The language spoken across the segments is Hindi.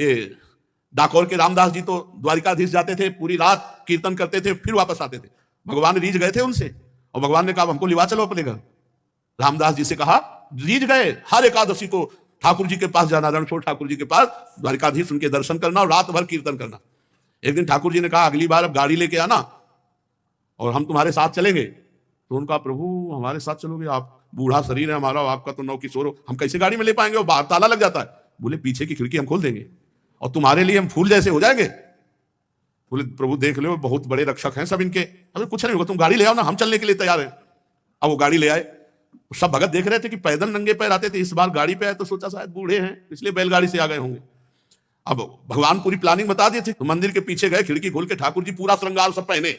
ये डाकोर के रामदास जी तो द्वारिकाधीश जाते थे, पूरी रात कीर्तन करते थे, फिर वापस आते थे। भगवान रीझ गए थे उनसे और भगवान ने कहा हमको लिवा चलो अपने घर। रामदास जी से कहा, रीझ गए, हर एकादशी को ठाकुर जी के पास जाना, रणछोड़ ठाकुर जी के पास, द्वारिकाधीश उनके दर्शन करना और रात भर कीर्तन करना। एक दिन ठाकुर जी ने कहा अगली बार अब गाड़ी लेके आना और हम तुम्हारे साथ चलेंगे। तो उनका, प्रभु हमारे साथ चलोगे? आप बूढ़ा शरीर है हमारा, आपका तो नौ किशोर हो, हम कैसे गाड़ी में ले पाएंगे? और बाहर ताला लग जाता है। बोले पीछे की खिड़की हम खोल देंगे और तुम्हारे लिए हम फूल जैसे हो जाएंगे। बोले प्रभु देख लो बहुत बड़े रक्षक हैं सब इनके। अरे कुछ नहीं होगा, तुम गाड़ी ले आओ ना, हम चलने के लिए तैयार हैं। अब वो गाड़ी ले आए। सब भगत देख रहे थे कि पैदल नंगे पैर आते थे, इस बार गाड़ी पे आए तो सोचा शायद बूढ़े हैं इसलिए बैलगाड़ी से आ गए होंगे। अब भगवान पूरी प्लानिंग बता दिए थे। तो मंदिर के पीछे गए, खिड़की खोल के ठाकुर जी पूरा श्रृंगार सब पहने।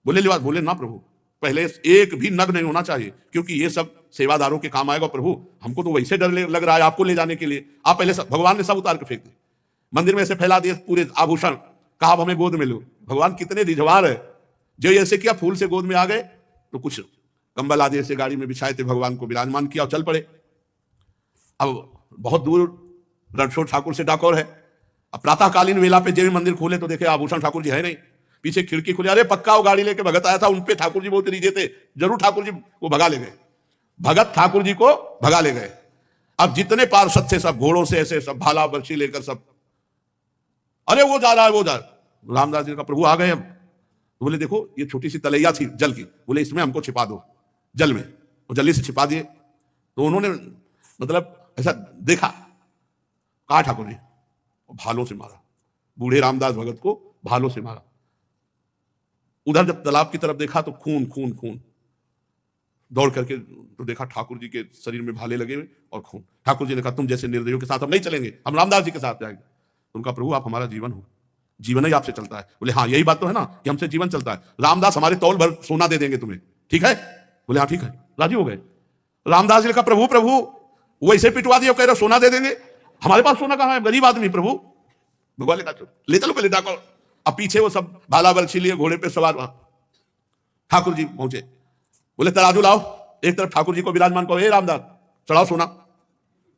बोले लिबास? बोले ना प्रभु, पहले एक भी नग नहीं होना चाहिए क्योंकि ये सब सेवादारों के काम आएगा। प्रभु हमको तो वैसे डर लग रहा है आपको ले जाने के लिए, आप पहले सब। भगवान ने सब उतार के फेंक दिए, मंदिर में ऐसे फैला दिए पूरे आभूषण। कहा हमें गोद में लो। भगवान कितने रिझवार है, जो ऐसे किया फूल से गोद में आ गए तो कुछ कंबल आदि ऐसे गाड़ी में बिछाए थे, भगवान को विराजमान किया और चल पड़े। अब बहुत दूर रणछोड़ ठाकुर से डाकोर है। अब प्रातःकालीन वेला पे जब मंदिर खोले तो देखे आभूषण ठाकुर जी है नहीं। पीछे खिड़की खुली, अरे पक्का वो गाड़ी लेके भगत आया था, उनपे ठाकुर जी बहुत रीझे थे, जरूर ठाकुर जी को भगा ले गए। भगत ठाकुर जी को भगा ले गए। अब जितने पार्षद थे सब घोड़ों से ऐसे सब भाला बर्छी लेकर सब, अरे वो जा रहा है वो जा रहा है। रामदास जी का, प्रभु आ गए हम। तो बोले देखो ये छोटी सी तलैया थी जल की, बोले इसमें हमको छिपा दो जल में, और जल्दी से छिपा दिए। तो उन्होंने मतलब ऐसा देखा, कहा ठाकुर जी, भालों से मारा, बूढ़े रामदास भगत को भालों से मारा। उधर जब तालाब की तरफ देखा तो खून खून खून, दौड़ करके तो देखा ठाकुर जी के शरीर में भाले लगे हुए और खून। ठाकुर जी ने कहा तुम जैसे निर्दयों के साथ हम नहीं चलेंगे, हम रामदास जी के साथ जाएंगे। उनका, प्रभु आप हमारा जीवन हो, जीवन ही आपसे चलता है। बोले हाँ यही बात तो है ना कि हमसे जीवन चलता है। रामदास हमारे तौल भर सोना दे देंगे तुम्हें, ठीक है? बोले हाँ ठीक है, राजी हो गए। रामदास जी ने कहा प्रभु प्रभु वो ऐसे पिटवा दिया, कह रहे सोना दे देंगे, हमारे पास सोना कहाँ है, गरीब आदमी। प्रभु भगवान ने कहा ले चलो पहले डाको। अब पीछे वो सब भाला बर्छी लिए घोड़े पे सवार ठाकुर जी पहुंचे। बोले तराजू लाओ, एक तरफ ठाकुर जी को विराजमान करो, हे रामदास चढ़ाओ सोना।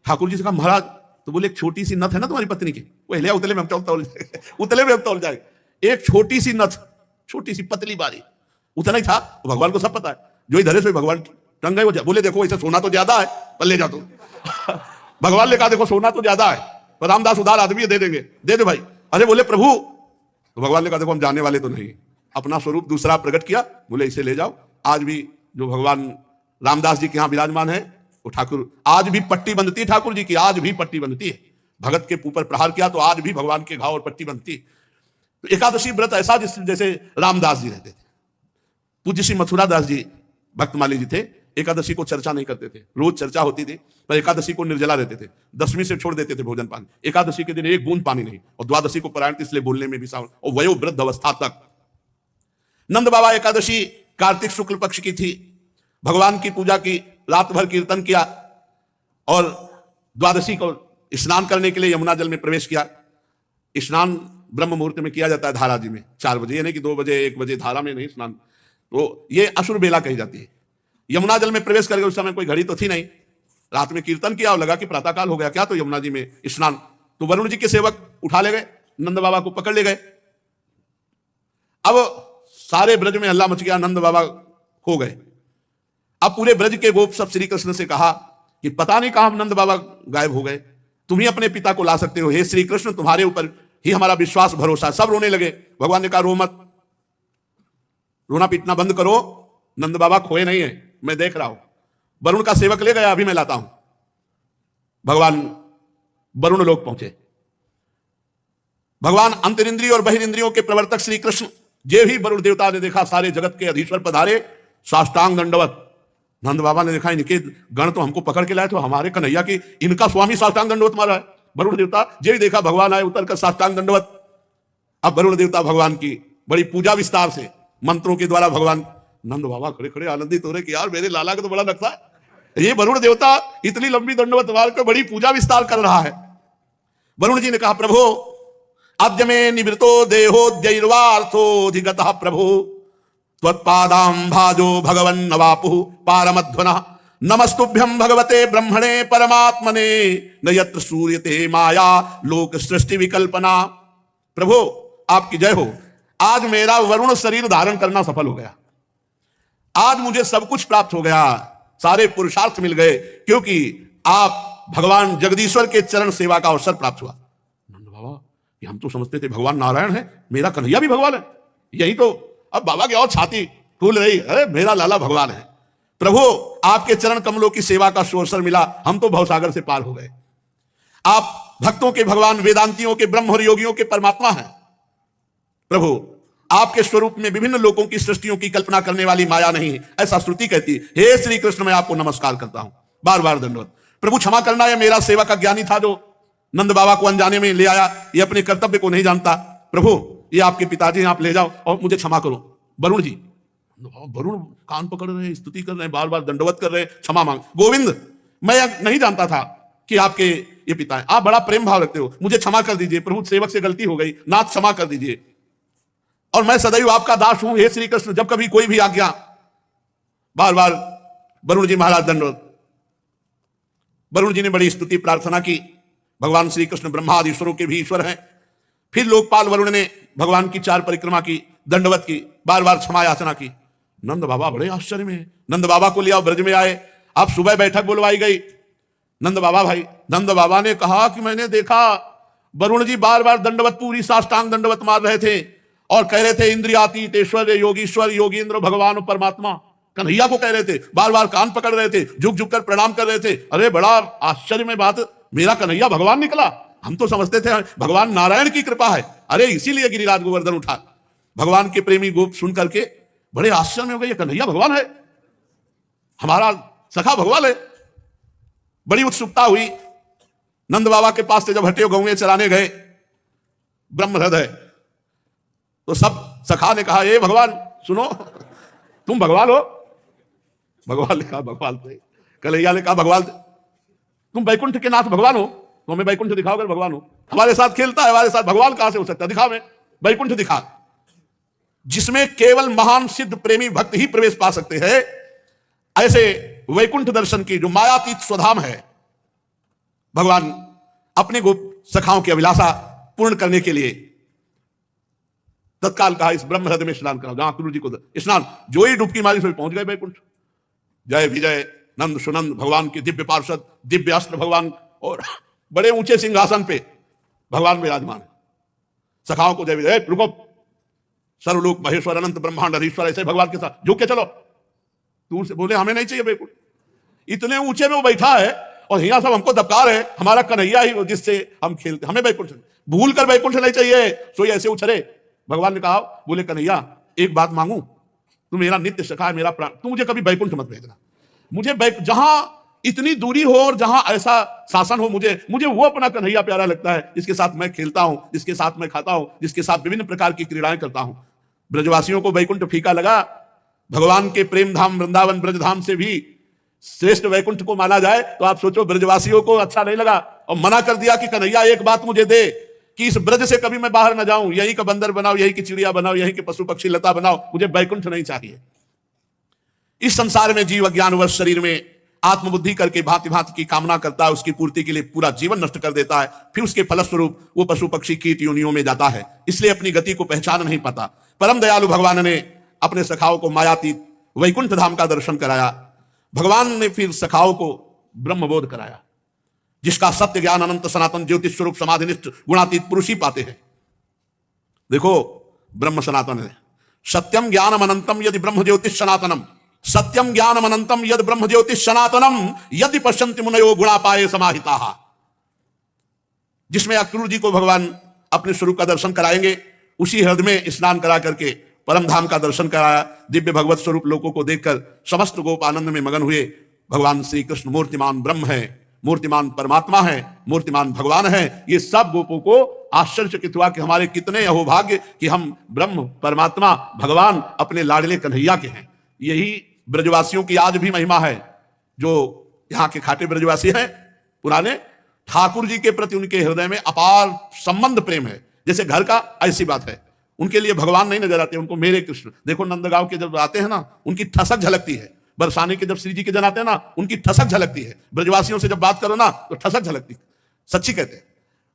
ठाकुर जी से कहा महाराज, तो बोले एक छोटी सी नथ है ना तुम्हारी पत्नी की, वो हिलिया उतले में हम तौल जाएंगे, उतले में हम तौल जाएंगे। एक छोटी सी नथ, छोटी सी पतली बारी, उतना ही था। तो भगवान को सब पता है, जो इधर से भगवान टंग गए। बोले देखो ऐसे सोना तो ज्यादा है, पर ले जा तो। भगवान ने कहा देखो सोना तो ज्यादा है, पर रामदास उदार आदमी है, दे देंगे, दे दो भाई। अरे बोले प्रभु, तो भगवान ने कहा देखो हम जाने वाले तो नहीं, अपना स्वरूप दूसरा प्रकट किया। बोले इसे ले जाओ। आज भी जो भगवान रामदास जी के यहाँ विराजमान है वो ठाकुर, आज भी पट्टी बंधती है ठाकुर जी की, आज भी पट्टी बंधती है। भगत के ऊपर प्रहार किया तो आज भी भगवान के घाव और पट्टी बंधती है। तो एकादशी व्रत ऐसा जैसे रामदास जी रहते थे। पूज्य श्री मथुरा दास जी भक्तमाली जी थे, एकादशी को चर्चा नहीं करते थे, रोज चर्चा होती थी, पर एकादशी को निर्जला रहते थे। 10वीं से छोड़ देते थे भोजन पानी, एकादशी के दिन एक बूंद पानी नहीं, और द्वादशी को पारायण इसलिए बोलने में भी सावन, और वयोवृद्ध अवस्था तक। नंद बाबा एकादशी कार्तिक शुक्ल पक्ष की थी, भगवान की पूजा की, रात भर कीर्तन किया और द्वादशी को स्नान करने के लिए यमुना जल में प्रवेश किया। स्नान ब्रह्म मुहूर्त में किया जाता है धारा जी में 4 बजे, यानी कि 2 बजे 1 बजे धारा में नहीं स्नान, तो ये असुर बेला कही जाती है। यमुना जल में प्रवेश करके, उस समय कोई घड़ी तो थी नहीं, रात में कीर्तन किया और लगा कि प्रातःकाल हो गया क्या, तो यमुना जी में स्नान। तो वरुण जी के सेवक उठा ले गए, नंद बाबा को पकड़ ले गए। अब सारे ब्रज में हल्ला मच गया, नंद बाबा खो गए। अब पूरे ब्रज के गोप सब श्री कृष्ण से कहा कि पता नहीं कहां नंद बाबा गायब हो गए, तुम ही अपने पिता को ला सकते हो, हे श्री कृष्ण तुम्हारे ऊपर ही हमारा विश्वास भरोसा। सब रोने लगे। भगवान ने कहा रो मत, रोना पीटना बंद करो, नंद बाबा खोए नहीं है, मैं देख रहा हूं। वरुण का सेवक ले गया, अभी मैं लाता हूं। भगवान वरुण लोक पहुंचे। भगवान अंतरिंद्रिय और बहिरिंद्रियों के प्रवर्तक श्री कृष्ण जे भी वरुण देवता ने देखा, सारे जगत के अधीश्वर पधारे, साष्टांग दंडवत। नंद बाबा ने देखा इनके गण तो हमको पकड़ के लाए, तो हमारे कन्हैया की इनका स्वामी साष्टांग दंडवत मारा है। वरुण देवता जे भी देखा भगवान आए, उतर कर साष्टांग दंडवत। अब वरुण देवता भगवान की बड़ी पूजा विस्तार से मंत्रों के द्वारा भगवान, नंद बाबा खड़े खड़े आनंदित हो रहे कि यार मेरे लाला का तो बड़ा नक्शा है, ये वरुण देवता इतनी लंबी दंडवत मार कर बड़ी पूजा विस्तार कर रहा है। वरुण जी ने कहा प्रभु अद्य में निवृतो देहोद्यैर्वार्थोऽधिगतः प्रभु त्वत्पादां भाजो भगवन् नवापुः पारमध्वनः नमस्तुभ्यं भगवते ब्रह्मणे परमात्मने न यत्र सूर्यते माया लोक सृष्टि विकल्पना। प्रभु आपकी जय हो। आज मेरा वरुण शरीर धारण करना सफल हो गया। आज मुझे सब कुछ प्राप्त हो गया, सारे पुरुषार्थ मिल गए, क्योंकि आप भगवान जगदीश्वर के चरण सेवा का अवसर प्राप्त हुआ। नंद बाबा, ये हम तो समझते थे भगवान नारायण है, मेरा कन्हैया भी भगवान है। यही तो अब बाबा की और छाती फूल रही, अरे मेरा लाला भगवान है। प्रभु आपके चरण कमलों की सेवा का अवसर मिला, हम तो भवसागर से पार हो गए। आप भक्तों के भगवान, वेदांतियों के ब्रह्म और योगियों के परमात्मा हैं। प्रभु आपके स्वरूप में विभिन्न लोगों की सृष्टियों की कल्पना करने वाली माया नहीं है, ऐसा श्रुति कहती है। हे श्री कृष्ण, मैं आपको नमस्कार करता हूं, बार बार दंडवत। प्रभु क्षमा करना, यह मेरा सेवा का ज्ञानी था जो नंद बाबा को अनजाने में ले आया, ये अपने कर्तव्य को नहीं जानता। प्रभु ये आपके पिताजी हैं, आप ले जाओ और मुझे क्षमा करो। वरुण जी, वरुण कान पकड़ रहे हैं, स्तुति कर रहे हैं, बार बार दंडवत कर रहे हैं, क्षमा मांग। गोविंद, मैं नहीं जानता था कि आपके ये पिता हैं, आप बड़ा प्रेम भाव रखते हो, मुझे क्षमा कर दीजिए। प्रभु सेवक से गलती हो गई, नाथ क्षमा कर दीजिए, और मैं सदैव आपका दास हूं। हे श्री कृष्ण, जब कभी कोई भी आज्ञा। बार बार वरुण जी महाराज दंडवत। वरुण जी ने बड़ी स्तुति प्रार्थना की। भगवान श्री कृष्ण ब्रह्मा आदि ईश्वरों के भी ईश्वर हैं। फिर लोकपाल वरुण ने भगवान की 4 परिक्रमा की, दंडवत की, बार बार क्षमा याचना की। नंद बाबा बड़े आश्चर्य में। नंद बाबा को लिया, ब्रज में आए। आप सुबह बैठक बुलवाई गई। नंद बाबा भाई, नंद बाबा ने कहा कि मैंने देखा वरुण जी बार बार दंडवत, पूरी साष्टांग दंडवत मार रहे थे और कह रहे थे इंद्रियातीत ईश्वर, योगीश्वर, योगींद्र, भगवान परमात्मा, कन्हैया को कह रहे थे। बार बार कान पकड़ रहे थे, झुक झुक कर प्रणाम कर रहे थे। अरे बड़ा आश्चर्य में बात, मेरा कन्हैया भगवान निकला। हम तो समझते थे भगवान नारायण की कृपा है। अरे इसीलिए गिरिराज गोवर्धन उठा। भगवान के प्रेमी गोप सुन करके बड़े आश्चर्य में हो गए, ये कन्हैया भगवान है, हमारा सखा भगवान है। बड़ी उत्सुकता हुई। नंद बाबा के पास से जब हटे गौएं चराने गए ब्रह्म हृदय, तो सब सखा ने कहा, ए भगवान सुनो, तुम भगवान हो। भगवान ने कहा भगवान थे। कन्हैया ने कहा भगवान, तुम वैकुंठ के नाथ भगवान हो, तो हमें वैकुंठ दिखाओ अगर भगवान हो। हमारे साथ खेलता है, हमारे साथ भगवान कहां से हो सकता है, दिखा, हमें वैकुंठ दिखा, जिसमें केवल महान सिद्ध प्रेमी भक्त ही प्रवेश पा सकते हैं। ऐसे वैकुंठ दर्शन की जो मायातीत स्वधाम है, भगवान अपने गोप सखाओं की अभिलाषा पूर्ण करने के लिए तत्काल कहा, इस ब्रह्म हृदय में स्नान करा। जहां गुरु जी को स्नान, जो ही डुबकी मारी, पहुंच गए वैकुंठ। जय विजय नंद सुनंद भगवान के दिव्य पार्षद, दिव्य अस्त्र भगवान, और बड़े ऊंचे सिंहासन पे भगवान विराजमान है। सखाओं को जय विजय, रुको, सर्वलोक महेश्वर अनंत ब्रह्मांड हरीश्वर, ऐसे भगवान के साथ झुक के चलो। दूर से बोले हमें नहीं चाहिए वैकुंठ, इतने ऊंचे में वो बैठा है और यहाँ सब हमको दबकार है, हमारा कन्हैया ही जिससे हम खेलते, हमें वैकुंठ भूल कर वैकुंठ नहीं चाहिए। सोई ऐसे उछरे। भगवान ने कहा, बोले कन्हैया एक बात मांगू, तू मेरा नित्य सखा है, मेरा प्राण, तू मुझे कभी वैकुंठ मत भेजना। मुझे जहां इतनी दूरी हो और जहां ऐसा शासन हो, मुझे वो अपना कन्हैया प्यारा लगता है, जिसके साथ मैं खेलता हूं, जिसके साथ मैं खाता हूं, जिसके साथ विभिन्न प्रकार की क्रीड़ाएं करता हूं। ब्रजवासियों को वैकुंठ फीका लगा। भगवान के प्रेम धाम वृंदावन ब्रजधाम से भी श्रेष्ठ वैकुंठ को माना जाए, तो आप सोचो ब्रजवासियों को अच्छा नहीं लगा और मना कर दिया कि कन्हैया एक बात मुझे दे कि इस ब्रज से कभी मैं बाहर न जाऊं, यहीं का बंदर बनाओ, यहीं की चिड़िया बनाओ, यहीं के पशु पक्षी लता बनाओ, मुझे वैकुंठ नहीं चाहिए। इस संसार में जीव अज्ञानवश शरीर में आत्मबुद्धि करके भांति भांति की कामना करता है, उसकी पूर्ति के लिए पूरा जीवन नष्ट कर देता है। फिर उसके फलस्वरूप वो पशु पक्षी कीट योनियों में जाता है, इसलिए अपनी गति को पहचान नहीं पाता। परम दयालु भगवान ने अपने सखाओं को मायातीत वैकुंठ धाम का दर्शन कराया। भगवान ने फिर सखाओं को ब्रह्मबोध कराया, जिसका सत्य ज्ञान अनंत सनातन ज्योतिष स्वरूप समाधिनिष्ठ गुणातीत पुरुष ही पाते हैं। देखो ब्रह्म सनातन है। सत्यम ज्ञानम अनंतम यदि ब्रह्म ज्योतिष सनातनम, सत्यम ज्ञानम अनंतम यदि ब्रह्म ज्योतिष सनातनम यदि पश्यन्ति मुनयो गुणापाये समाहिताः। जिसमें अक्रूर जी को भगवान अपने स्वरूप का दर्शन कराएंगे, उसी हृदय में स्नान करा करके परम धाम का दर्शन कराया। दिव्य भगवत स्वरूप लोगों को देखकर समस्त गोप आनंद में मगन हुए। भगवान श्री कृष्ण मूर्तिमान ब्रह्म है, मूर्तिमान परमात्मा है, मूर्तिमान भगवान है। ये सब गोपों को आश्चर्यचकित हुआ कि हमारे कितने अहोभाग्य कि हम ब्रह्म परमात्मा भगवान अपने लाडले कन्हैया के हैं। यही ब्रजवासियों की आज भी महिमा है। जो यहाँ के खाटे ब्रजवासी हैं पुराने, ठाकुर जी के प्रति उनके हृदय में अपार संबंध प्रेम है, जैसे घर का, ऐसी बात है। उनके लिए भगवान नहीं नजर आते, उनको मेरे कृष्ण। देखो नंदगांव के जब आते हैं ना, उनकी ठसक झलकती है। बरसाने के जब श्री जी के जन आते हैं ना, उनकी ठसक झलकती है। ब्रजवासियों से जब बात करो ना तो ठसक झलकती, सच्ची कहते हैं।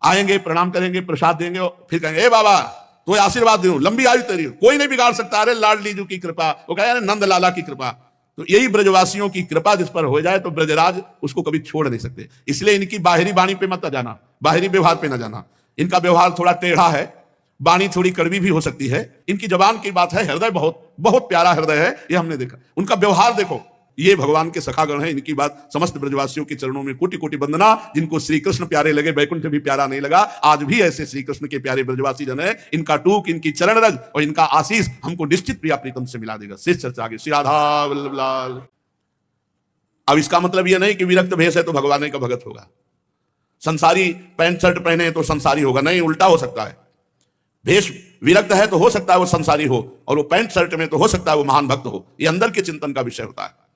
आएंगे, प्रणाम करेंगे, प्रसाद देंगे और फिर कहेंगे, ए बाबा तो आशीर्वाद दूं, लंबी आयु तेरी, कोई नहीं बिगाड़ सकता, अरे लाडली जी की कृपा, वो कहे अरे नंद लाला की कृपा। तो यही ब्रजवासियों की कृपा जिस पर हो जाए तो ब्रजराज उसको कभी छोड़ नहीं सकते। इसलिए इनकी बाहरी वाणी पे मत जाना, बाहरी व्यवहार पे न जाना। इनका व्यवहार थोड़ा टेढ़ा है, वाणी थोड़ी कड़वी भी हो सकती है। इनकी जबान की बात है, हृदय बहुत बहुत प्यारा हृदय है, ये हमने देखा। उनका व्यवहार देखो, ये भगवान के सखागण हैं। इनकी बात समस्त ब्रजवासियों के चरणों में कोटि कोटि वंदना। जिनको श्री कृष्ण प्यारे लगे, वैकुंठ भी प्यारा नहीं लगा, आज भी ऐसे श्री कृष्ण के प्यारे ब्रजवासी जन है। इनका टूक, इनकी चरण रज और इनका आशीष हमको निश्चित प्रिया प्रीतम से मिला देगा। शेष चर्चा आगे। श्री राधा वल्लभ लाल। अब इसका मतलब यह नहीं कि विरक्त भेष है तो भगवान का भगत होगा, संसारी पैंट शर्ट पहने तो संसारी होगा, नहीं, उल्टा हो सकता है। भेष विरक्त है तो हो सकता है वो संसारी हो, और वो पैंट शर्ट में तो हो सकता है वो महान भक्त हो। ये अंदर के चिंतन का विषय होता है।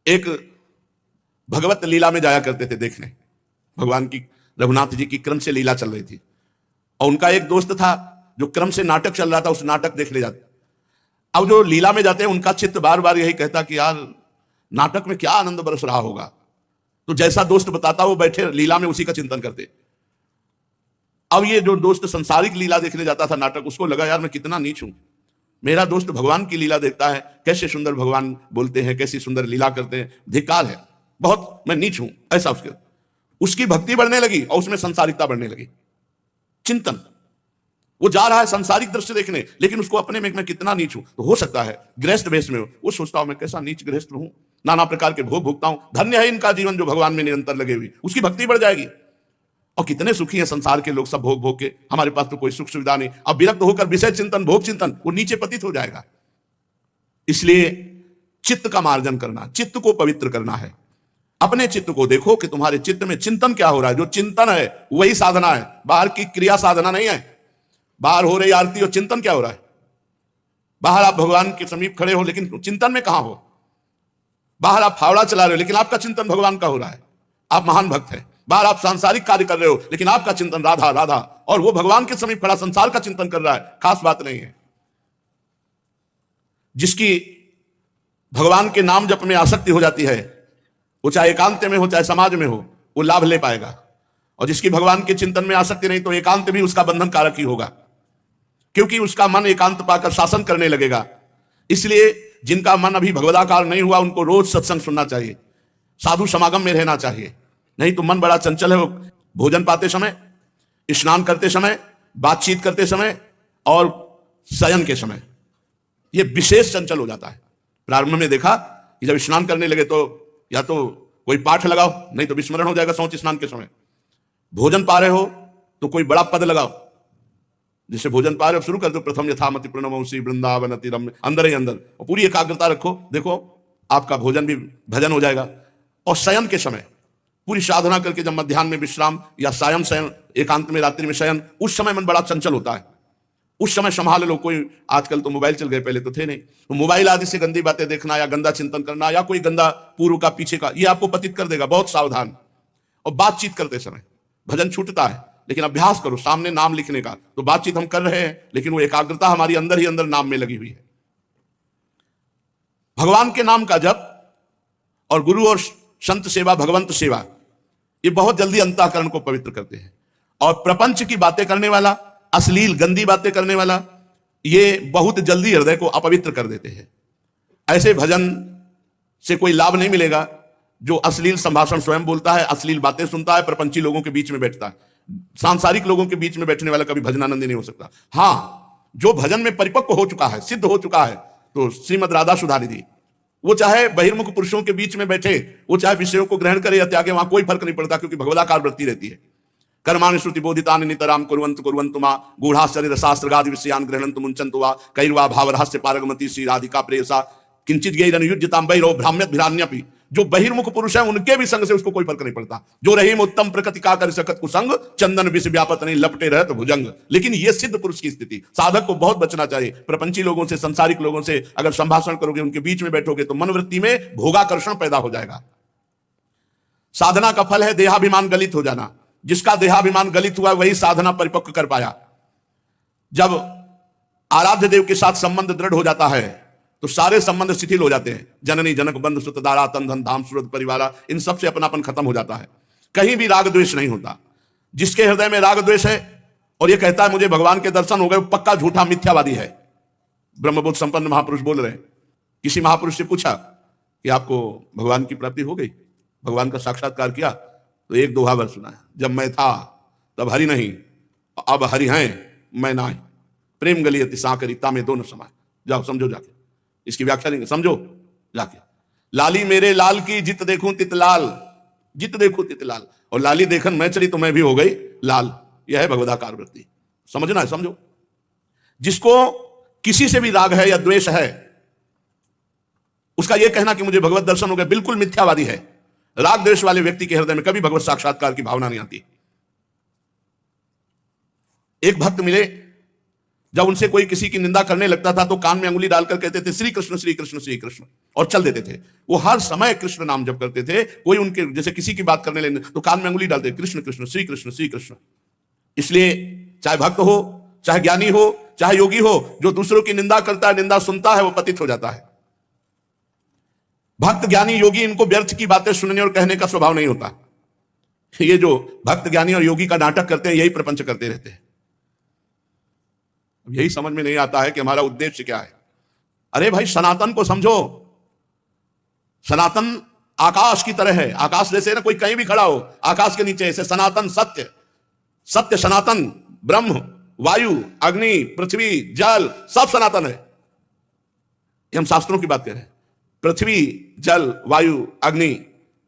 एक भगवत लीला में जाया करते थे देखने, भगवान की, रघुनाथ जी की क्रम से लीला चल रही थी, और उनका एक दोस्त था जो क्रम से नाटक चल रहा था, उस नाटक देखने जाते। अब जो लीला में जाते हैं उनका चित्त बार बार यही कहता कि यार नाटक में क्या आनंद बरस रहा होगा। तो जैसा दोस्त बताता वो बैठे लीला में उसी का चिंतन करते। अब ये जो दोस्त संसारिक लीला देखने जाता था नाटक, उसको लगा यार मैं कितना नीच हूं, मेरा दोस्त भगवान की लीला देखता है, कैसे सुंदर भगवान बोलते हैं, कैसी सुंदर लीला करते हैं, धिक्कार है बहुत, मैं नीच हूं, ऐसा उसकी भक्ति बढ़ने लगी और उसमें संसारिकता बढ़ने लगी। चिंतन, वो जा रहा है संसारिक दृश्य देखने, लेकिन उसको अपने में मैं कितना नीच हूं। तो हो सकता है गृहस्थ वेश में वो सोचता हूं मैं कैसा नीच गृहस्थ हूं, नाना प्रकार के भोग भोगता हूं, धन्य है इनका जीवन जो भगवान में निरंतर लगे हुए, उसकी भक्ति बढ़ जाएगी। और कितने सुखी हैं संसार के लोग, सब भोग भोग के, हमारे पास तो कोई सुख सुविधा नहीं। अब विरक्त होकर विषय चिंतन, भोग चिंतन, वो नीचे पतित हो जाएगा। इसलिए चित्त का मार्जन करना, चित्त को पवित्र करना है। अपने चित्त को देखो कि तुम्हारे चित्त में चिंतन क्या हो रहा है। जो चिंतन है वही साधना है, बाहर की क्रिया साधना नहीं है। बाहर हो रही आरती और चिंतन क्या हो रहा है? बाहर आप भगवान के समीप खड़े हो लेकिन चिंतन में कहां हो? बाहर आप फावड़ा चला रहे हो लेकिन आपका चिंतन भगवान का हो रहा है, आप महान भक्त हैं। बाहर आप सांसारिक कार्य कर रहे हो लेकिन आपका चिंतन राधा राधा, और वो भगवान के समीप खड़ा संसार का चिंतन कर रहा है, खास बात नहीं है। जिसकी भगवान के नाम जप में आसक्ति हो जाती है, वो चाहे एकांत में हो चाहे समाज में हो, वो लाभ ले पाएगा। और जिसकी भगवान के चिंतन में आसक्ति नहीं, तो एकांत भी उसका बंधन कारक ही होगा, क्योंकि उसका मन एकांत पाकर शासन करने लगेगा। इसलिए जिनका मन अभी भगवदाकार नहीं हुआ, उनको रोज सत्संग सुनना चाहिए, साधु समागम में रहना चाहिए। नहीं तो मन बड़ा चंचल है, वो भोजन पाते समय, स्नान करते समय, बातचीत करते समय और शयन के समय ये विशेष चंचल हो जाता है। प्रारंभ में देखा कि जब स्नान करने लगे तो या तो कोई पाठ लगाओ, नहीं तो विस्मरण हो जाएगा सोच स्नान के समय। भोजन पा रहे हो तो कोई बड़ा पद लगाओ, जिससे भोजन पा रहे हो शुरू कर दो, प्रथम यथामति प्रणमोसी वृंदावन अतिरम्य, अंदर ही अंदर, और पूरी एकाग्रता रखो। देखो आपका भोजन भी भजन हो जाएगा। और शयन के समय पूरी साधना करके जब मध्याह्न में विश्राम या सायं शयन, एकांत में रात्रि में शयन, उस समय मन बड़ा चंचल होता है। उस समय संभाल लो। कोई आजकल तो मोबाइल चल गए, पहले तो थे नहीं, तो मोबाइल आदि से गंदी बातें देखना या गंदा चिंतन करना या कोई गंदा पूर्व का पीछे का, ये आपको पतित कर देगा। बहुत सावधान। और बातचीत करते समय भजन छूटता है, लेकिन अभ्यास करो सामने नाम लिखने का। तो बातचीत हम कर रहे हैं लेकिन वो एकाग्रता हमारी अंदर ही अंदर नाम में लगी हुई है। भगवान के नाम का जप और गुरु और संत सेवा, भगवंत सेवा, ये बहुत जल्दी अंतःकरण को पवित्र करते हैं। और प्रपंच की बातें करने वाला, अश्लील गंदी बातें करने वाला, ये बहुत जल्दी हृदय को अपवित्र कर देते हैं। ऐसे भजन से कोई लाभ नहीं मिलेगा जो अश्लील संभाषण स्वयं बोलता है, अश्लील बातें सुनता है, प्रपंची लोगों के बीच में बैठता है। सांसारिक लोगों के बीच में बैठने वाला कभी भजनानंदी नहीं हो सकता। हाँ, जो भजन में परिपक्व हो चुका है, सिद्ध हो चुका है, तो श्रीमद राधा सुधानिधि, वो चाहे बहिर्मुख पुरुषों के बीच में बैठे, वो चाहे विषयों को ग्रहण करे या त्यागे, वहां कोई फर्क नहीं पड़ता, क्योंकि भगवदाकार वृत्ति रहती है। कर्माणि श्रुति बोधितानि नितराम कुर्वन्तु कुर्वन्तु मा गूढ़ाश्चर्य शास्त्रगादि विषयान् गृह्णन्तु मुञ्चन्तु वा कैर्वा भावरहस्य पारगमति श्री राधिका प्रेयसा किंचित गैरनुयुज्यतां बहिरो भ्राम्यत भिरान्यपि। जो बहिर्मुख पुरुष है उनके भी संग से उसको कोई फर्क नहीं पड़ता। जो रहीम उत्तम प्रकृति का कर सकत कुसंग, चंदन विष व्यापत नहीं लपटे रहत भुजंग। लेकिन ये सिद्ध पुरुष की स्थिति, साधक को बहुत बचना चाहिए। प्रपंची लोगों से, संसारिक लोगों से अगर संभाषण करोगे, उनके बीच में बैठोगे, तो मनवृत्ति में भोगाकर्षण पैदा हो जाएगा। साधना का फल है देहाभिमान गलित हो जाना। जिसका देहाभिमान गलित हुआ वही साधना परिपक्व कर पाया। जब आराध्य देव के साथ संबंध दृढ़ हो जाता है तो सारे संबंध शिथिल हो जाते हैं। जननी जनक बंधु सुत दारा तन धन धाम सूरत परिवारा, इन सब से अपनापन खत्म हो जाता है। कहीं भी राग द्वेष नहीं होता। जिसके हृदय में राग द्वेष है और ये कहता है मुझे भगवान के दर्शन हो गए, पक्का झूठा मिथ्यावादी है। ब्रह्मबोध संपन्न महापुरुष बोल रहे हैं। किसी महापुरुष से पूछा कि आपको भगवान की प्राप्ति हो गई, भगवान का साक्षात्कार किया? तो एक दोहा वर्ष सुना है, जब मैं था तब हरि नहीं, अब हरि हैं मैं ना, प्रेम गली अति सांकरी तामे दोनों समाय। जाओ समझो जाके, इसकी व्याख्या नहीं समझो जाके। लाली मेरे लाल की जित देखूं तित लाल, जित देखूं तित लाल, और लाली देखन मैं चली तो मैं भी हो गई लाल। यह है भगवदाकार वृत्ति। समझना है, समझो। जिसको किसी से भी राग है या द्वेष है, उसका यह कहना कि मुझे भगवत दर्शन हो गए बिल्कुल मिथ्यावादी है। राग द्वेष वाले व्यक्ति के हृदय में कभी भगवत साक्षात्कार की भावना नहीं आती। एक भक्त मिले, जब उनसे कोई किसी की निंदा करने लगता था तो कान में अंगुली डालकर कहते थे श्री कृष्ण श्री कृष्ण श्री कृष्ण, और चल देते थे। वो हर समय कृष्ण नाम जप करते थे। कोई उनके जैसे किसी की बात करने लगे तो कान में अंगुली डालते कृष्ण कृष्ण श्री कृष्ण श्री कृष्ण। इसलिए चाहे भक्त हो, चाहे ज्ञानी हो, चाहे योगी हो, जो दूसरों की निंदा करता है, निंदा सुनता है, वो पतित हो जाता है। भक्त ज्ञानी योगी इनको व्यर्थ की बातें सुनने और कहने का स्वभाव नहीं होता। ये जो भक्त ज्ञानी और योगी का नाटक करते हैं, यही प्रपंच करते रहते हैं। यही समझ में नहीं आता है कि हमारा उद्देश्य क्या है। अरे भाई, सनातन को समझो। सनातन आकाश की तरह है। आकाश जैसे ना कोई कहीं भी खड़ा हो, आकाश के नीचे ऐसे सनातन सत्य, सत्य सनातन, ब्रह्म, वायु, अग्नि, पृथ्वी, जल, सब सनातन है। ये हम शास्त्रों की बात कर रहे हैं। पृथ्वी, जल, वायु, अग्नि,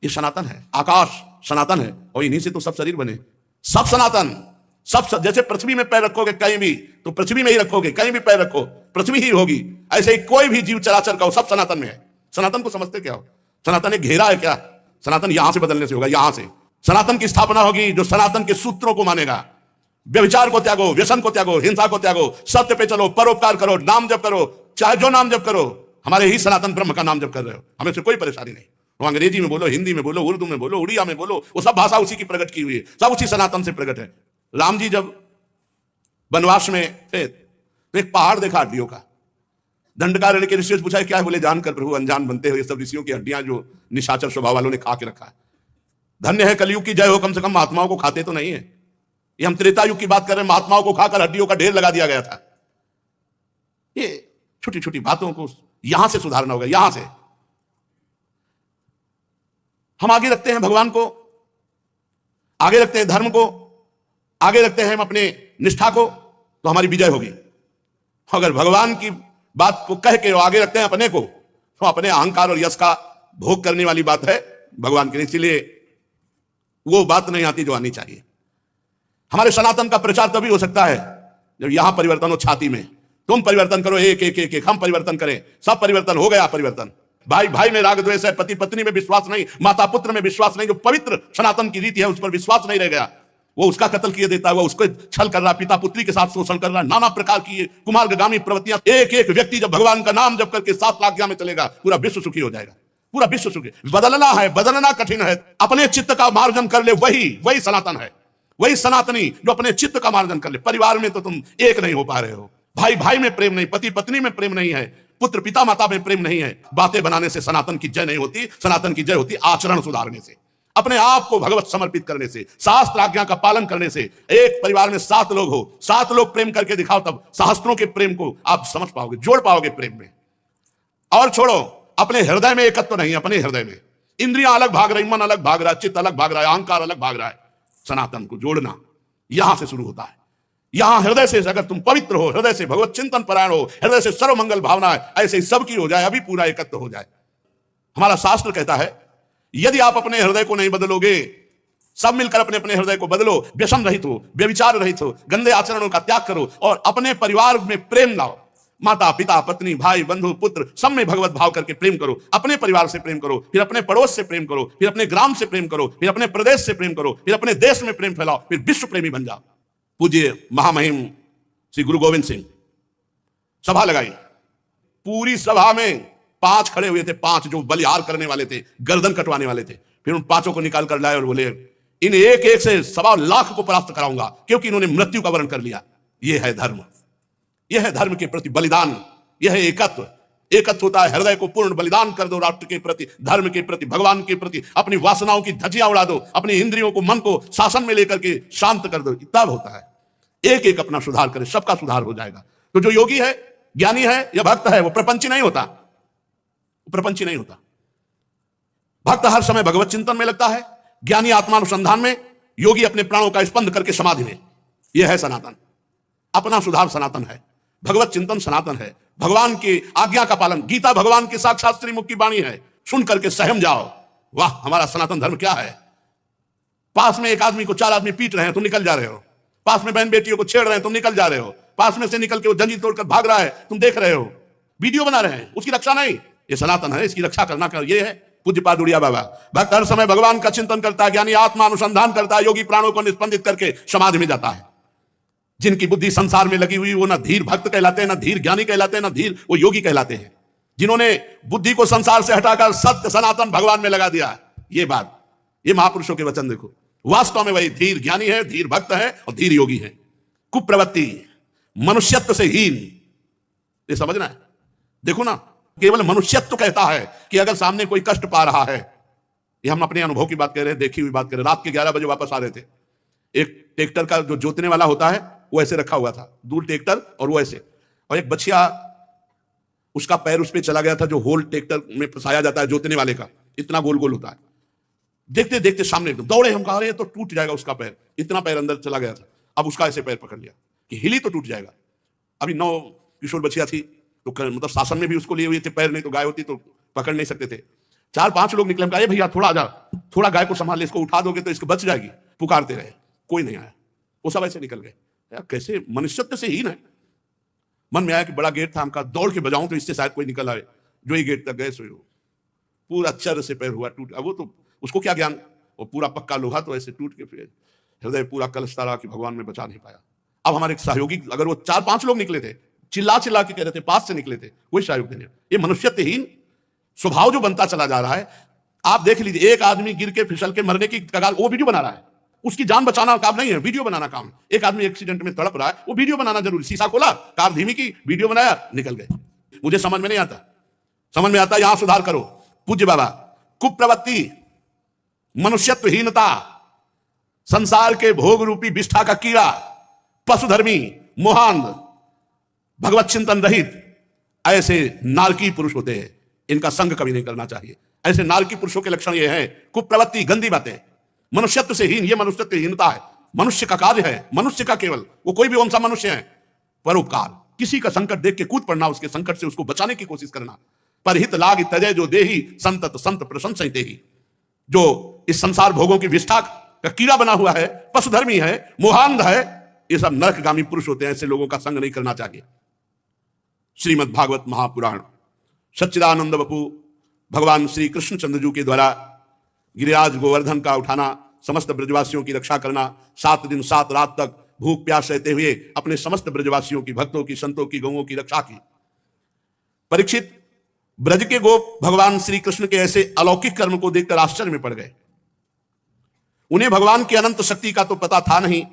ये सनातन है। आकाश सनातन है, और इन्हीं से तो सब शरीर बने। सब सनातन, सब जैसे पृथ्वी में पैर रखोगे कहीं भी तो पृथ्वी में ही रखोगे, कहीं भी पैर रखो पृथ्वी ही होगी। ऐसे ही कोई भी जीव चराचर का हो, सब सनातन में है। सनातन को समझते क्या हो? सनातन एक घेरा है क्या? सनातन यहां से बदलने से होगा, यहां से सनातन की स्थापना होगी जो सनातन के सूत्रों को मानेगा। व्यभिचार को त्यागो, व्यसन को त्यागो, हिंसा को त्यागो, सत्य पे चलो, परोपकार करो, नाम जप करो, चाहे जो नाम जप करो। हमारे ही सनातन ब्रह्म का नाम जप कर रहे हो, हमें से कोई परेशानी नहीं। वो अंग्रेजी में बोलो, हिंदी में बोलो, उर्दू में बोलो, उड़िया में बोलो, वो सब भाषा उसी की प्रकट की हुई है, सब उसी सनातन से प्रकट है। राम जी जब वनवास में थे तो एक पहाड़ देखा हड्डियों का। दंडकारण्य के ऋषियों से पूछा क्या है? बोले जानकर प्रभु अनजान बनते हो, ये सब ऋषियों की हड्डियां जो निशाचर स्वभाव वालों ने खा के रखा है। धन्य है कलयुग की जय हो, कम से कम महात्माओं को खाते तो नहीं है। ये हम त्रेता युग की बात कर रहे हैं, महात्माओं को खाकर हड्डियों का ढेर लगा दिया गया था। ये छोटी छोटी बातों को यहां से सुधारना होगा। यहां से हम आगे रखते हैं भगवान को, आगे रखते हैं धर्म को, आगे रखते हैं हम अपने निष्ठा को, तो हमारी विजय होगी। अगर भगवान की बात को कह के आगे रखते हैं अपने को, तो अपने अहंकार और यश का भोग करने वाली बात है भगवान के। इसलिए वो बात नहीं आती जो आनी चाहिए। हमारे सनातन का प्रचार तभी हो सकता है जब यहां परिवर्तन हो, छाती में। तुम परिवर्तन करो, एक एक एक एक हम परिवर्तन करें, सब परिवर्तन हो गया। परिवर्तन भाई भाई में राग द्वेष है, पति पत्नी में विश्वास नहीं, माता पुत्र में विश्वास नहीं, जो पवित्र सनातन की रीति है उस पर विश्वास नहीं रह गया, वो उसका कत्ल किए देता है, वो उसको छल कर रहा, पिता पुत्री के साथ शोषण कर रहा, नाना प्रकार की कुमार्गामी प्रवृत्तियां। एक एक व्यक्ति जब भगवान का नाम जप करके 7 लाख में चलेगा, पूरा विश्व सुखी हो जाएगा, पूरा विश्व सुखी। बदलना है, बदलना कठिन है, अपने चित्त का मार्जन कर ले, वही सनातन है, वही सनातनी जो अपने चित्त का मार्जन कर ले। परिवार में तो तुम एक नहीं हो पा रहे हो, भाई भाई में प्रेम नहीं, पति पत्नी में प्रेम नहीं है, पुत्र पिता माता में प्रेम नहीं है। बातें बनाने से सनातन की जय नहीं होती। सनातन की जय होती आचरण सुधारने से, अपने आप को भगवत समर्पित करने से, शास्त्र आज्ञा का पालन करने से। एक परिवार में 7 लोग हो, 7 लोग प्रेम करके दिखाओ, तब शास्त्रों के प्रेम को आप समझ पाओगे, जोड़ पाओगे प्रेम में। और छोड़ो, अपने हृदय में एकत्व नहीं, अपने हृदय में इंद्रियां अलग भाग रही, मन अलग भाग रहा है, चित्त अलग भाग रहा है, अहंकार अलग भाग रहा है। सनातन को जोड़ना यहां से शुरू होता है। यहां हृदय से अगर तुम पवित्र हो, हृदय से भगवत चिंतन परायण हो, हृदय से सर्व मंगल भावना है, ऐसे ही सबकी हो जाए, अभी पूरा एकत्व हो जाए। हमारा शास्त्र कहता है यदि आप अपने हृदय को नहीं बदलोगे, सब मिलकर अपने अपने हृदय को बदलो, व्यसन रहित हो, व्यभिचार रहित हो, गंदे आचरणों का त्याग करो और अपने परिवार में प्रेम लाओ। माता पिता पत्नी भाई बंधु पुत्र सब में भगवत भाव करके प्रेम करो। अपने परिवार से प्रेम करो, फिर अपने पड़ोस से प्रेम करो, फिर अपने ग्राम से प्रेम करो, फिर अपने प्रदेश से प्रेम करो, फिर अपने देश में प्रेम फैलाओ, फिर विश्व प्रेमी बन जाओ। पूज्य महामहिम श्री गुरु गोविंद सिंह सभा लगाई। पूरी सभा में 5 खड़े हुए थे, 5 जो बलिहार करने वाले थे, गर्दन कटवाने वाले थे। फिर उन 5 को निकाल कर लाए और बोले इन एक एक से 1.25 लाख को परास्त कराऊंगा, क्योंकि इन्होंने मृत्यु का वर्ण कर लिया। यह है धर्म, यह है धर्म के प्रति बलिदान, यह है एकत्व, एकत्र होता है, हृदय को पूर्ण बलिदान कर दो राष्ट्र के प्रति, धर्म के प्रति, भगवान के प्रति, अपनी वासनाओं की धज्जियां उड़ा दो, अपनी इंद्रियों को, मन को शासन में लेकर के शांत कर दो, तब होता है। एक एक अपना सुधार करे, सबका सुधार हो जाएगा। तो जो योगी है, ज्ञानी है या भक्त है, वो प्रपंची नहीं होता, प्रपंची नहीं होता। भक्त हर समय भगवत चिंतन में लगता है, ज्ञानी आत्मानुसंधान में, योगी अपने प्राणों का स्पंद करके समाधि में। यह है सनातन। अपना सुधार सनातन है, भगवत चिंतन सनातन है, भगवान की आज्ञा का पालन। गीता भगवान की साक्षात श्रीमुख की वाणी है, सुन करके सहम जाओ, वाह हमारा सनातन धर्म क्या है। पास में एक आदमी को 4 आदमी पीट रहे हैं, तुम निकल जा रहे हो। पास में बहन बेटियों को छेड़ रहे हैं, तुम निकल जा रहे हो। पास में से निकल के वो जंजीर तोड़कर भाग रहा है, तुम देख रहे हो, वीडियो बना रहे हैं, उसकी रक्षा नहीं। ये सनातन है, इसकी रक्षा करना कर, ये है पूज्यपाद उड़िया बाबा। भक्त हर समय भगवान का चिंतन करता है, ज्ञानी आत्मा अनुसंधान करता है, योगी प्राणों को निस्पंदित करके समाधि में जाता है। जिनकी बुद्धि संसार में लगी हुई, वो ना धीर भक्त कहलाते हैं, ना धीर ज्ञानी कहलाते हैं, ना धीर वो योगी कहलाते हैं। जिन्होंने बुद्धि को संसार से हटाकर सत्य सनातन भगवान में लगा दिया, ये बात, ये महापुरुषों के वचन देखो। वास्तव में वही धीर ज्ञानी है, धीर भक्त है और धीर योगी है। कुप्रवृत्ति, मनुष्यत्व से हीन, ये समझना है। देखो ना, केवल मनुष्यत्व कहता है कि अगर सामने कोई कष्ट पा रहा है, ये हम अपने अनुभव की बात कर रहे हैं, देखी हुई बात कर रहे हैं। रात के 11 बजे वापस आ रहे थे, एक ट्रैक्टर का जो जोतने वाला होता है वो ऐसे रखा हुआ था, दूर ट्रैक्टर और वो ऐसे, और एक बछिया, उसका पैर उस पर चला गया था, जो होल ट्रैक्टर में फंसाया जाता है जोतने वाले का, इतना गोल गोल होता है। देखते देखते सामने एकदम दौड़े, हम कह रहे हैं तो टूट जाएगा उसका पैर, इतना पैर अंदर चला गया था। अब उसका ऐसे पैर पकड़ लिया कि हिली तो टूट जाएगा। अभी 9 किशोर बछिया थी, तो मतलब शासन में भी उसको लिए हुए थे पैर, नहीं तो गाय होती तो पकड़ नहीं सकते थे। 4-5 लोग निकले, हम कहा भैया थोड़ा आजा, थोड़ा गाय को संभाल ले, इसको उठा दोगे तो इसको बच जाएगी। पुकारते रहे, कोई नहीं आया, वो सब ऐसे निकल गए। यार कैसे मनुष्यत्व से हीन है। मन में आया कि बड़ा गेट था, हम कहा दौड़ के बजाऊं तो इससे शायद कोई निकल आए। जो ही गेट तक गए सो पूरा चर से पैर हुआ टूट। अब वो तो उसको क्या ज्ञान, वो पूरा पक्का लोहा तो ऐसे टूट के फिर हृदय पूरा कलशता रहा कि भगवान में बचा नहीं पाया। अब हमारे सहयोगी, अगर वो 4-5 लोग निकले थे, चिल्ला चिल्ला के कह रहे थे, पास से निकले थे, कोई सहयोग देने। ये मनुष्यत्वहीन स्वभाव जो बनता चला जा रहा है। आप देख लीजिए, एक आदमी गिर के फिसल के मरने की कगार, वो वीडियो बना रहा है। उसकी जान बचाना काम नहीं है, वीडियो बनाना काम। एक आदमी एक्सीडेंट में तड़प रहा है, वो वीडियो बनाना जरूरी। शीशा खोला, कार धीमी की, वीडियो बनाया, निकल गए। मुझे समझ में नहीं आता, समझ में आता यहां सुधार करो। पूज्य बाबा, कुप्रवृत्ति, मनुष्यत्वहीनता, संसार के भोग रूपी विष्ठा का कीड़ा, पशुधर्मी, मोहांध, भगवत चिंतन रहित, ऐसे नारकी पुरुष होते हैं। इनका संग कभी नहीं करना चाहिए। ऐसे नारकी पुरुषों के लक्षण ये हैं, कुप्रवृत्ति, गंदी बातें, मनुष्यत्व से हीन, ये मनुष्यत्वहीनता है। मनुष्य का कार्य है, मनुष्य का केवल, वो कोई भी कौन सा मनुष्य है, परोपकार, किसी का संकट देख के कूद पड़ना, उसके संकट से उसको बचाने की कोशिश करना। परहित लाग तजय जो देही, संतत संत प्रशंसा देही। जो इस संसार भोगों की विष्ठा का कीड़ा बना हुआ है, पशुधर्मी है, मोहांध है, ये सब नरकगामी पुरुष होते हैं। ऐसे लोगों का संग नहीं करना चाहिए। श्रीमद् भागवत महापुराण, सच्चिदानंद बपू भगवान श्री कृष्णचंद्र जी के द्वारा गिरिराज गोवर्धन का उठाना, समस्त ब्रजवासियों की रक्षा करना, 7 दिन 7 रात तक भूख प्यास सहते हुए अपने समस्त ब्रजवासियों की, भक्तों की, संतों की, गौओं की रक्षा की। परीक्षित ब्रज के गोप भगवान श्री कृष्ण के ऐसे अलौकिक कर्म को देखकर आश्चर्य में पड़ गए। उन्हें भगवान की अनंत शक्ति का तो पता था नहीं।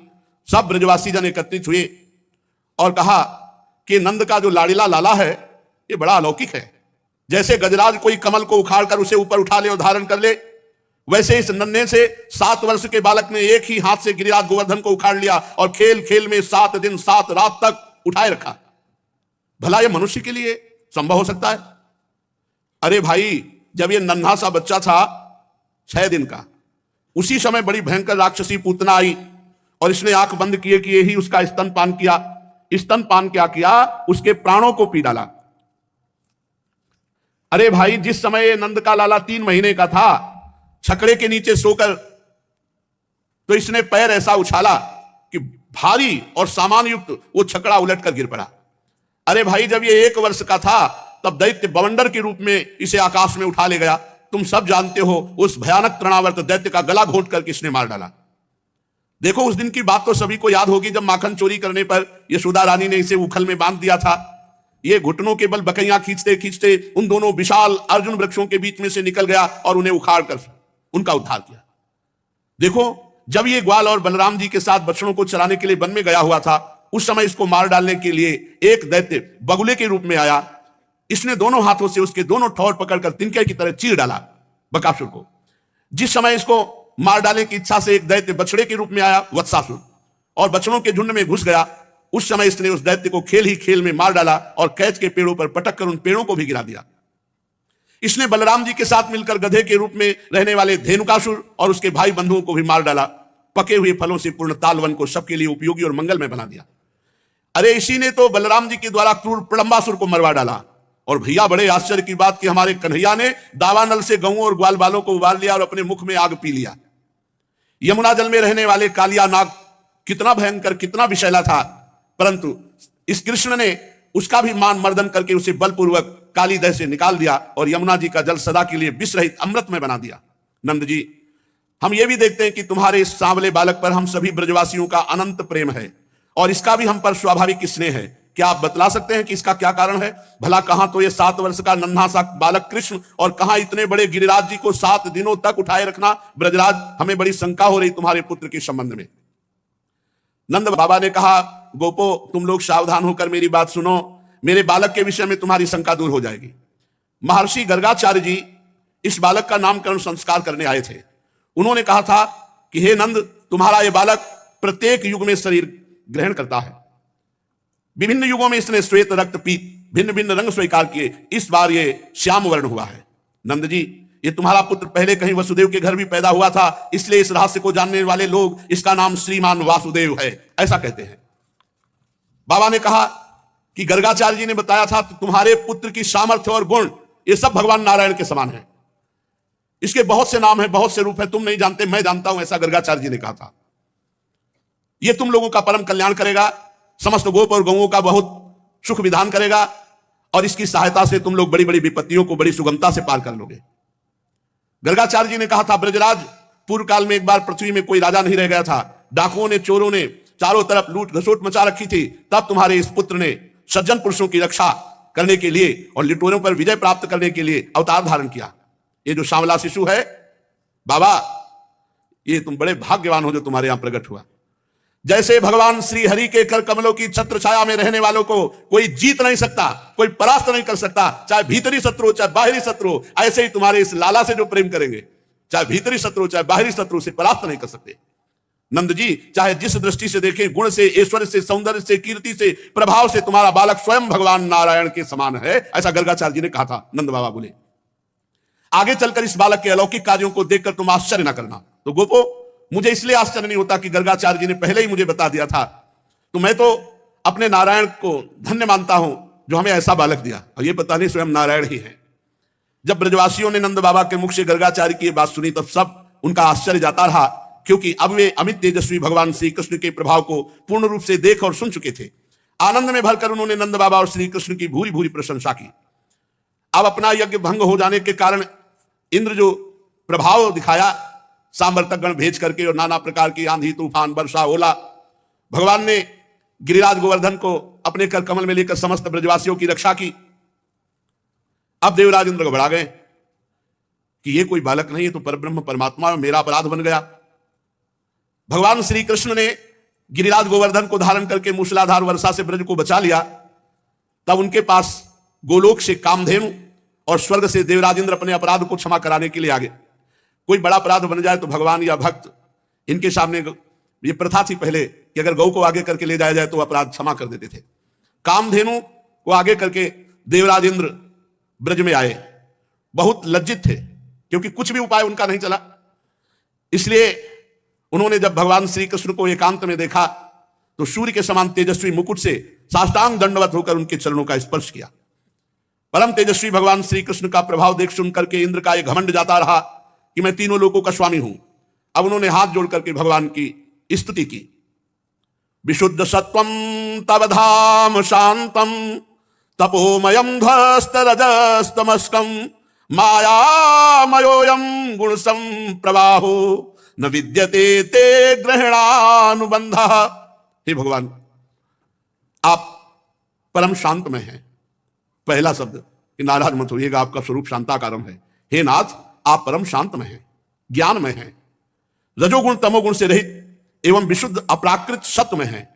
सब ब्रजवासी जन एकत्रित हुए और कहा कि नंद का जो लाड़ीला लाला है, ये बड़ा अलौकिक है। जैसे गजराज कोई कमल को उखाड़कर उसे ऊपर उठा ले और धारण कर ले, वैसे इस नन्हे से 7 वर्ष के बालक ने एक ही हाथ से गिरिराज गोवर्धन को उखाड़ लिया और खेल खेल में 7 दिन 7 रात तक उठाए रखा। भला यह मनुष्य के लिए संभव हो सकता है? अरे भाई, जब ये नन्हा सा बच्चा था 6 दिन का, उसी समय बड़ी भयंकर राक्षसी पूतना आई और इसने आंख बंद किए किए ही उसका स्तनपान किया। स्तनपान क्या किया, उसके प्राणों को पी डाला। अरे भाई, जिस समय नंद का लाला 3 महीने का था, छकड़े के नीचे सोकर, तो इसने पैर ऐसा उछाला कि भारी और सामान युक्त वो छकड़ा उलटकर गिर पड़ा। अरे भाई, जब ये 1 वर्ष का था, तब दैत्य बवंडर के रूप में इसे आकाश में उठा ले गया। तुम सब जानते हो, उस भयानक तृणावर्त दैत्य का गला घोंट कर किसने मार डाला। देखो, उस दिन की बात तो सभी को याद होगी, जब माखन चोरी करने पर यशोदा रानी ने इसे उखल में बांध दिया था। ये घुटनों के बल बकैयां खींचते खींचते उन दोनों विशाल अर्जुन वृक्षों के बीच में से निकल गया और उन्हें उखाड़ कर उनका उद्धार किया। देखो, जब ये ग्वाल और बलराम जी के साथ बछड़ों को चराने के लिए वन में गया हुआ था, उस समय इसको मार डालने के लिए एक दैत्य बगुले के रूप में आया। इसने दोनों हाथों से उसके दोनों ठौर पकड़कर तिनके की तरह चीर डाला बकासुर को। जिस समय इसको मार डालने की इच्छा से एक दैत्य बछड़े के रूप में आया वत्सासुर, और बछड़ों के झुंड में घुस गया, उस समय इसने उस दैत्य को खेल ही खेल में मार डाला और कैच के पेड़ों पर पटक कर उन पेड़ों को भी गिरा दिया। इसने बलराम जी के साथ मिलकर गधे के रूप में रहने वाले धेनुकासुर और उसके भाई बंधुओं को भी मार डाला। पके हुए फलों से पूर्ण तालवन को सबके लिए उपयोगी और मंगलमय बना दिया। अरे इसी ने तो बलराम जी के द्वारा क्रूर प्रलंबासुर को मरवा डाला। और भैया बड़े आश्चर्य की बात कि हमारे कन्हैया ने दावानल से गऊं और ग्वाल बालों को उबाल लिया और अपने मुख में आग पी लिया। यमुना जल में रहने वाले कालिया नाग कितना भयंकर, कितना विषैला था, परंतु इस कृष्ण ने उसका भी मान मर्दन करके उसे बलपूर्वक काली दह से निकाल दिया और यमुना जी का जल सदा के लिए विष रहित अमृत में बना दिया। नंद जी, हम ये भी देखते हैं कि तुम्हारे इस सांवले बालक पर हम सभी ब्रजवासियों का अनंत प्रेम है और इसका भी हम पर स्वाभाविक स्नेह है। क्या आप बतला सकते हैं कि इसका क्या कारण है? भला कहां तो ये 7 वर्ष का नन्हा सा बालक कृष्ण और कहां इतने बड़े गिरिराज जी को 7 दिनों तक उठाए रखना? ब्रजराज, हमें बड़ी शंका हो रही तुम्हारे पुत्र के संबंध में। नंद बाबा ने कहा, गोपो तुम लोग सावधान होकर मेरी बात सुनो, मेरे बालक के विषय में तुम्हारी शंका दूर हो जाएगी। महर्षि गर्गाचार्य जी इस बालक का नामकरण संस्कार करने आए थे। उन्होंने कहा था कि हे नंद, तुम्हारा यह बालक प्रत्येक युग में शरीर ग्रहण करता है। विभिन्न युगों में इसने श्वेत, रक्त, पीत भिन्न भिन्न रंग स्वीकार किए। इस बार ये श्याम वर्ण हुआ है। नंद जी, ये तुम्हारा पुत्र पहले कहीं वसुदेव के घर भी पैदा हुआ था, इसलिए इस रहस्य को जानने वाले लोग इसका नाम श्रीमान वासुदेव है ऐसा कहते हैं। बाबा ने कहा कि गर्गाचार्य जी ने बताया था कि तुम्हारे पुत्र की सामर्थ्य और गुण ये सब भगवान नारायण के समान है। इसके बहुत से नाम है, बहुत से रूप है, तुम नहीं जानते, मैं जानता हूं, ऐसा गर्गाचार्य जी ने कहा था। यह तुम लोगों का परम कल्याण करेगा, समस्त गोप और गौओं का बहुत सुख विधान करेगा और इसकी सहायता से तुम लोग बड़ी बड़ी विपत्तियों को बड़ी सुगमता से पार कर लोगे। गर्गाचार्य जी ने कहा था, ब्रजराज, पूर्व काल में एक बार पृथ्वी में कोई राजा नहीं रह गया था। डाकुओं ने, चोरों ने चारों तरफ लूट घसोट मचा रखी थी। तब तुम्हारे इस पुत्र ने सज्जन पुरुषों की रक्षा करने के लिए और लिटोरों पर विजय प्राप्त करने के लिए अवतार धारण किया। ये जो सांवला शिशु है बाबा, ये तुम बड़े भाग्यवान हो जो तुम्हारे यहां प्रकट हुआ। जैसे भगवान श्री हरि के कर कमलों की छत्र छाया में रहने वालों को कोई जीत नहीं सकता, कोई परास्त नहीं कर सकता, चाहे भीतरी शत्रु हो चाहे बाहरी शत्रु हो, ऐसे ही तुम्हारे इस लाला से जो प्रेम करेंगे, चाहे भीतरी शत्रु चाहे बाहरी शत्रु से परास्त नहीं कर सकते। नंद जी, चाहे जिस दृष्टि से देखें, गुण से, ऐश्वर्य से, सौंदर्य से, कीर्ति से, प्रभाव से तुम्हारा बालक स्वयं भगवान नारायण के समान है, ऐसा गर्गाचार्य जी ने कहा था। नंद बाबा बोले, आगे चलकर इस बालक के अलौकिक कार्यों को देखकर तुम आश्चर्य ना करना। तो गोपो, मुझे इसलिए आश्चर्य नहीं होता कि गर्गाचार्य जी ने पहले ही मुझे बता दिया था, तो मैं तो अपने नारायण को धन्य मानता हूं जो हमें ऐसा बालक दिया, और ये पता नहीं स्वयं नारायण ही है। जब ब्रजवासियों ने नंद बाबा के मुख से गर्गाचार्य की बात सुनी, तब सब उनका आश्चर्य जाता रहा, क्योंकि अब वे अमित तेजस्वी भगवान श्री कृष्ण के प्रभाव को पूर्ण रूप से देख और सुन चुके थे। आनंद में भरकर उन्होंने नंद बाबा और श्री कृष्ण की भूरी भूरी प्रशंसा की। अब अपना यज्ञ भंग हो जाने के कारण इंद्र जो प्रभाव दिखाया, सांवर्तक गण भेज करके और नाना प्रकार की आंधी, तूफान, वर्षा, ओला, भगवान ने गिरिराज गोवर्धन को अपने कर कमल में लेकर समस्त ब्रजवासियों की रक्षा की। अब देवराज इंद्र घबरा गए कि ये कोई बालक नहीं है, तो परब्रह्म परमात्मा, मेरा अपराध बन गया। भगवान श्री कृष्ण ने गिरिराज गोवर्धन को धारण करके मूसलाधार वर्षा से ब्रज को बचा लिया। तब उनके पास गोलोक से कामधेनु और स्वर्ग से देवराज इंद्र अपने अपराध को क्षमा कराने के लिए आ गए। कोई बड़ा अपराध बन जाए तो भगवान या भक्त इनके सामने, ये प्रथा थी पहले कि अगर गौ को आगे करके ले जाया जाए तो अपराध क्षमा कर देते थे। कामधेनु को आगे करके देवराज इंद्र ब्रज में आए। बहुत लज्जित थे क्योंकि कुछ भी उपाय उनका नहीं चला। इसलिए उन्होंने जब भगवान श्री कृष्ण को एकांत में देखा तो सूर्य के समान तेजस्वी मुकुट से साष्टांग दंडवत होकर उनके चरणों का स्पर्श किया। परम तेजस्वी भगवान श्री कृष्ण का प्रभाव देख सुन करके इंद्र का यह घमंड जाता रहा कि मैं तीनों लोकों का स्वामी हूं। अब उन्होंने हाथ जोड़ करके भगवान की स्तुति की। विशुद्ध सत्वम तव धाम शांतम तपोमयम ध्वस्तरजस्तमस्कम मायामयोयम गुण संप्रवाहो न विद्यते ते ग्रहणानुबंध। हे भगवान, आप परम शांत में हैं। पहला शब्द कि नाराज मत होइएगा, आपका स्वरूप शांताकारम है। हे नाथ, आप परम शांत में हैं, ज्ञान में हैं, रजोगुण तमोगुण से रहित एवं विशुद्ध अपराकृत सत्व में हैं।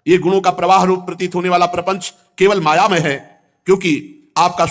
ये गुणों का प्रवाह रूप प्रतीत होने वाला प्रपंच केवल माया में है, क्योंकि आपका